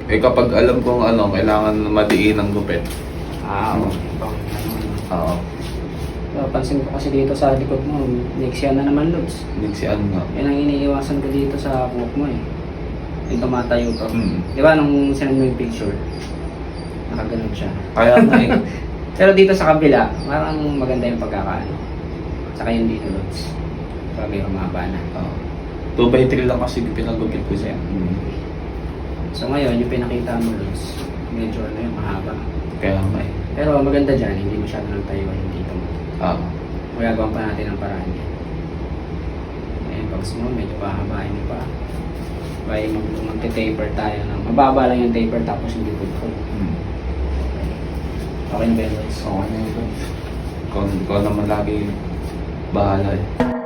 Eh kapag alam kong ano, kailangan madiin ng gupit. Okay. Oo. Napansin ko kasi dito sa likod mo, Nexian na naman, Lods. Nixian nga. Yan ang iniiwasan ko dito sa buhok mo eh. Yung tumatayo to. Mm. Di ba nung sinend mo yung picture, nakaganon siya. Kaya nga eh. Pero dito sa kabila, parang maganda yung pagkakaano. Saka yung dito, Lods. Para may rumaba na. Oo. 2x3 lang kasi pinagupit ko siya. So ngayon, yung pinakita mo, Lods, medyo ano yung mahaba. Kaya nga eh. Pero maganda dyan, hindi masyado ng tayo yung dito mo. Oo. Magagawa pa natin ang paraan niya. Ayan, pag small, medyo pahabain niyo pa. Bye, magte-taper tayo. Mababa lang yung taper tapos hindi full. Okay na ba yun, Lods? Okay na yun. Ikaw naman lagi bahala eh.